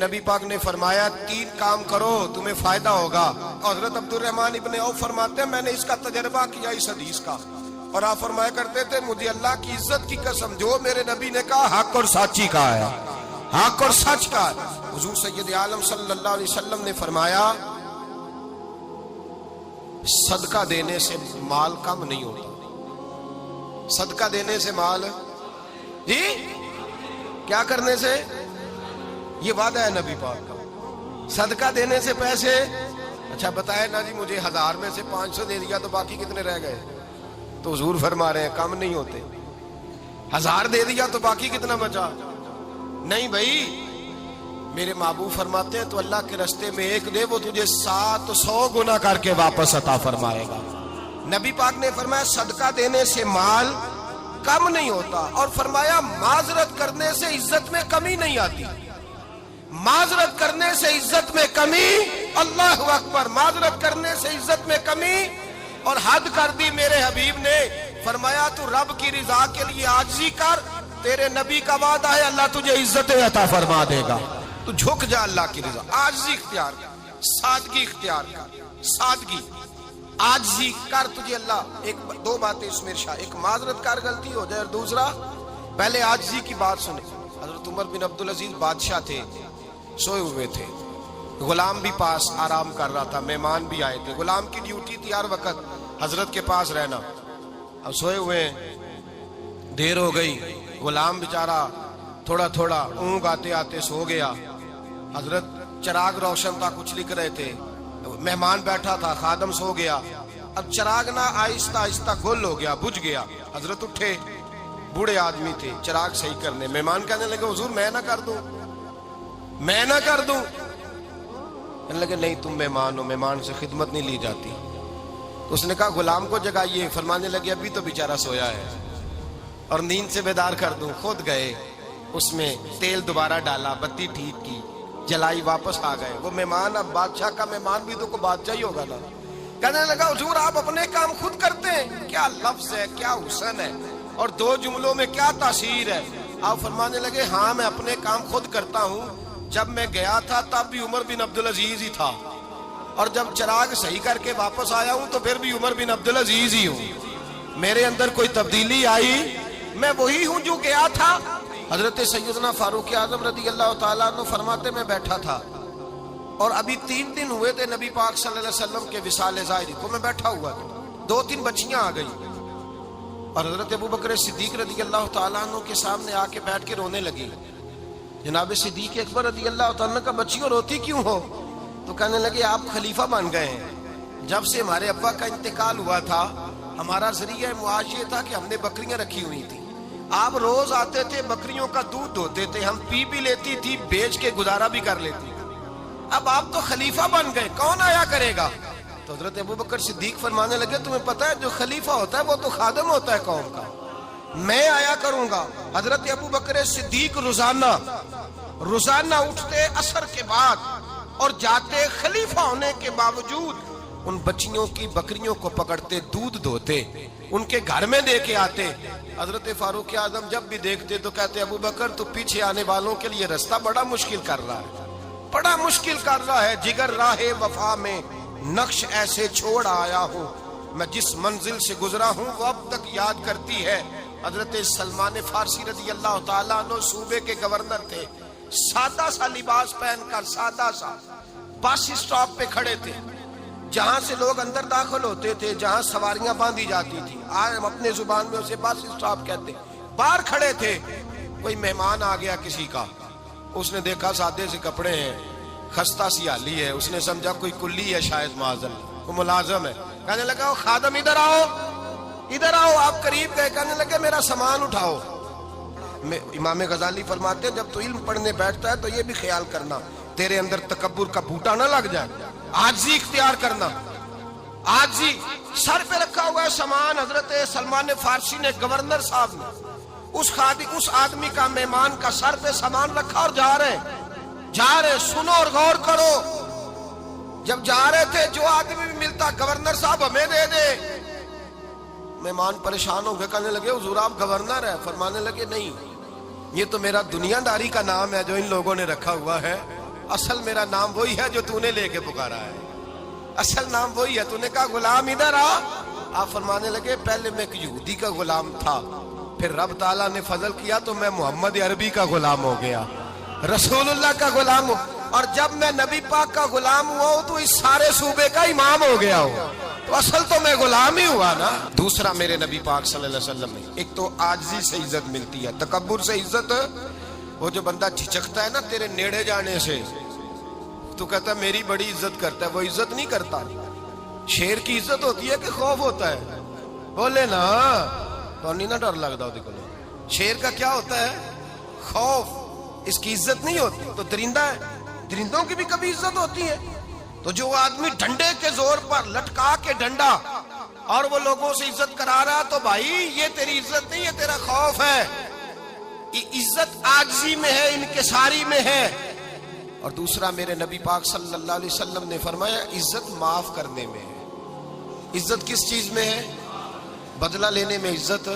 نبی پاک نے فرمایا 3 کام کرو تمہیں فائدہ ہوگا. حضرت عبدالرحمن ابن عوف فرماتے ہیں میں نے اس کا تجربہ کیا اس حدیث کا, اور آپ فرمایا کرتے تھے مجھے اللہ کی عزت کی قسم جو میرے نبی نے کہا حق اور سچی کہا ہے, حق اور سچ کا. حضور سید عالم صلی اللہ علیہ وسلم نے فرمایا صدقہ دینے سے مال کم نہیں ہوتا. صدقہ دینے سے مال جی کیا کرنے سے, یہ وعدہ ہے نبی پاک کا. صدقہ دینے سے پیسے, اچھا بتائے نا جی مجھے 1000 میں سے 500 دے دیا تو باقی کتنے رہ گئے؟ تو حضور فرما رہے ہیں کم نہیں ہوتے. 1000 دے دیا تو باقی کتنا بچا؟ نہیں بھائی, میرے محبوب فرماتے ہیں تو اللہ کے راستے میں 1 دے وہ تجھے 700 گنا کر کے واپس عطا فرمائے گا. نبی پاک نے فرمایا صدقہ دینے سے مال کم نہیں ہوتا, اور فرمایا معذرت کرنے سے عزت میں کمی نہیں آتی. معذرت کرنے سے عزت میں کمی, اللہ اکبر, معذرت کرنے سے عزت میں کمی. اور حد کر دی میرے حبیب نے, فرمایا تو رب کی رضا کے لیے عاجزی کر, تیرے نبی کا وعدہ ہے اللہ تجھے عزت عطا فرما دے گا. تو جھک جا اللہ کی رضا, عاجزی اختیار کر, سادگی اختیار کر, سادگی عاجزی کر, تجھے اللہ 2 باتیں اس میں ارشاد, ایک معذرت کر غلطی ہو جائے, اور دوسرا پہلے عاجزی کی بات سنیں. حضرت عمر بن عبدالعزیز بادشاہ تھے, سوئے ہوئے تھے, غلام بھی پاس آرام کر رہا تھا, مہمان بھی آئے تھے. غلام کی ڈیوٹی تھی ہر وقت حضرت کے پاس رہنا. اب سوئے ہوئے دیر ہو گئی, غلام بیچارہ تھوڑا تھوڑا اونگ آتے آتے سو گیا. حضرت چراغ روشن تھا, کچھ لکھ رہے تھے, مہمان بیٹھا تھا, خادم سو گیا. اب چراغ نہ آہستہ آہستہ گل ہو گیا, بجھ گیا. حضرت اٹھے, بوڑھے آدمی تھے, چراغ صحیح کرنے. مہمان کہنے لگے حضور میں نہ کر دوں, میں نہ کر دوں. کہنے لگے نہیں تم مہمان ہو, مہمان سے خدمت نہیں لی جاتی. تو اس نے کہا غلام کو جگائیے. فرمانے لگے ابھی تو بیچارہ سویا ہے اور نیند سے بیدار کر دوں. خود گئے, اس میں تیل دوبارہ ڈالا, بتی ٹھیک کی, جلائی, واپس آ گئے. وہ مہمان, اب بادشاہ کا مہمان بھی تو کوئی بادشاہ ہی ہوگا نا. کہنے لگا حضور آپ اپنے کام خود کرتے ہیں, کیا لفظ ہے, کیا حسن ہے, اور 2 جملوں میں کیا تاثیر ہے. آپ فرمانے لگے ہاں میں اپنے کام خود کرتا ہوں. جب میں گیا تھا تب بھی عمر بن عبدالعزیز ہی تھا, اور جب چراغ صحیح کر کے واپس آیا ہوں تو پھر بھی عمر بن عبدالعزیز ہی ہوں. میرے اندر کوئی تبدیلی آئی, میں وہی ہوں جو گیا تھا. حضرت سیدنا فاروق اعظم رضی اللہ تعالیٰ عنہ فرماتے میں بیٹھا تھا, اور ابھی 3 دن ہوئے تھے نبی پاک صلی اللہ علیہ وسلم کے وصال ظاہری کو. میں بیٹھا ہوا تھا, 2-3 بچیاں آ گئی, اور حضرت ابو بکر صدیق رضی اللہ تعالیٰ عنہ کے سامنے آ کے بیٹھ کے رونے لگی. جناب صدیق اکبر رضی اللہ تعالیٰ عنہ کا بچیوں روتی کیوں ہو؟ تو کہنے لگے آپ خلیفہ بن گئے ہیں. جب سے ہمارے ابا کا انتقال ہوا تھا ہمارا ذریعہ معاش یہ تھا کہ ہم نے بکریاں رکھی ہوئی تھی. آپ روز آتے تھے, بکریوں کا دودھ دھوتے تھے, ہم پی بھی لیتی تھی, بیچ کے گزارا بھی کر لیتی. اب آپ تو خلیفہ بن گئے, کون آیا کرے گا؟ تو حضرت ابو بکر صدیق فرمانے لگے تمہیں پتہ ہے جو خلیفہ ہوتا ہے وہ تو خادم ہوتا ہے قوم کا, میں آیا کروں گا. حضرت ابو بکر صدیق روزانہ اٹھتے عصر کے بعد اور جاتے, خلیفہ ہونے کے باوجود ان بچیوں کی بکریوں کو پکڑتے, دودھ دھوتے, ان کے گھر میں دے کے آتے. حضرت فاروق اعظم جب بھی دیکھتے تو کہتے ابو بکر تو پیچھے آنے والوں کے لیے رستہ بڑا مشکل کر رہا ہے, بڑا مشکل کر رہا ہے. جگر راہ وفا میں نقش ایسے چھوڑ آیا ہوں, میں جس منزل سے گزرا ہوں وہ اب تک یاد کرتی ہے. حضرت سلمان فارسی رضی اللہ تعالیٰ عنہ صوبے کے گورنر تھے, سادہ سا لباس پہن کر, سادہ سا, بس اسٹاپ پہ کھڑے تھے, جہاں سے لوگ اندر داخل ہوتے تھے, جہاں سواریاں باندھی جاتی تھی, آج ہم اپنے زبان میں اسے بس اسٹاپ کہتے. باہر کھڑے تھے, کوئی مہمان آ گیا کسی کا, اس نے دیکھا سادے سے کپڑے ہیں, خستہ سی حالی ہے, اس نے سمجھا کوئی کلی ہے شاید, معاذ اللہ کوئی ملازم ہے. کہنے لگا خادم ادھر آؤ, ادھر آؤ. آپ قریب گئے, کہنے لگے میرا سامان اٹھاؤ. امام غزالی فرماتے ہیں جب تو علم پڑھنے بیٹھتا ہے تو یہ بھی خیال کرنا تیرے اندر تکبر کا بوٹا نہ لگ جائے, عاجزی اختیار کرنا. عاجزی, سر پہ رکھا ہوا ہے سامان. حضرت سلمان فارسی نے, گورنر صاحب نے, اس آدمی کا, مہمان کا سر پہ سامان رکھا اور جا رہے. سنو اور غور کرو. جب جا رہے تھے جو آدمی بھی ملتا, گورنر صاحب ہمیں دے دے. مہمان پریشان ہو گئے, کہنے لگے حضور آپ گورنر ہیں؟ فرمانے لگے نہیں, یہ تو میرا دنیا داری کا نام ہے جو ان لوگوں نے رکھا ہوا ہے. اصل میرا نام وہی ہے جو تو نے لے کے پکارا ہے، اصل نام وہی ہے. تو نے کہا غلام ادھر آ. آپ فرمانے لگے پہلے میں ایک یہودی کا غلام تھا، پھر رب تعالیٰ نے فضل کیا تو میں محمد عربی کا غلام ہو گیا، رسول اللہ کا غلام ہوں، اور جب میں نبی پاک کا غلام ہوا ہوں تو اس سارے صوبے کا امام ہو گیا ہوں. تو اصل تو میں غلام ہی ہوا نا. دوسرا میرے نبی پاک صلی اللہ علیہ وسلم نے ایک تو عاجزی سے عزت ملتی ہے، تکبر سے عزت. وہ جو بندہ جھجکتا ہے نا تیرے نیڑے جانے سے، تو کہتا ہے میری بڑی عزت کرتا ہے، وہ عزت نہیں کرتا. شیر کی عزت ہوتی ہے کہ خوف ہوتا ہے؟ بولے نا تو نہیں نہ ڈر لگتا. شیر کا کیا ہوتا ہے؟ خوف. اس کی عزت نہیں ہوتی. تو درندہ ہے، درندوں کی بھی کبھی عزت ہوتی ہے. تو جو آدمی ڈنڈے کے زور پر لٹکا کے ڈنڈا اور وہ لوگوں سے عزت کرا رہا، تو بھائی یہ تیری عزت نہیں ہے، تیرا خوف ہے. عزت عاجزی میں ہے، انکساری میں ہے. اور دوسرا میرے نبی پاک صلی اللہ علیہ وسلم نے فرمایا عزت معاف کرنے میں ہے. عزت کس چیز میں ہے؟ بدلہ لینے میں عزت.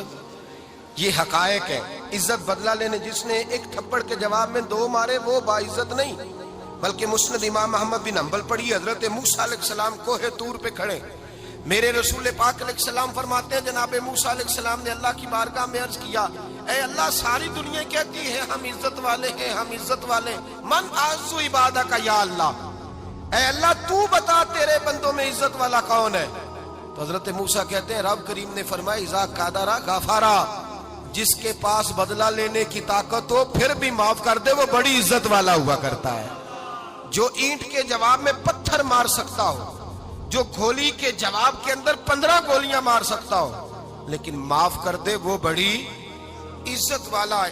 یہ حقائق ہے. عزت بدلہ لینے، جس نے ایک تھپڑ کے جواب میں 2 مارے وہ باعزت نہیں، بلکہ مسند امام احمد بن حنبل پڑھی، حضرت موسیٰ علیہ السلام کوہ طور پہ کھڑے. میرے رسول پاک علیہ السلام فرماتے ہیں جناب موسیٰ علیہ السلام نے اللہ کی بارگاہ میں عرض کیا، اے اللہ ساری دنیا کہتی ہے ہم عزت والے ہیں، ہم عزت والے، من اعز عبادک یا اللہ، اے اللہ تو بتا تیرے بندوں میں عزت والا کون ہے؟ تو حضرت موسیٰ کہتے ہیں رب کریم نے فرمایا اذا قادر غفارا، جس کے پاس بدلہ لینے کی طاقت ہو پھر بھی معاف کر دے وہ بڑی عزت والا ہوا کرتا ہے. جو اینٹ کے جواب میں پتھر مار سکتا ہو، جو گولی کے جواب کے اندر 15 گولیاں مار سکتا ہو، لیکن معاف کر دے وہ بڑی عزت والا ہے.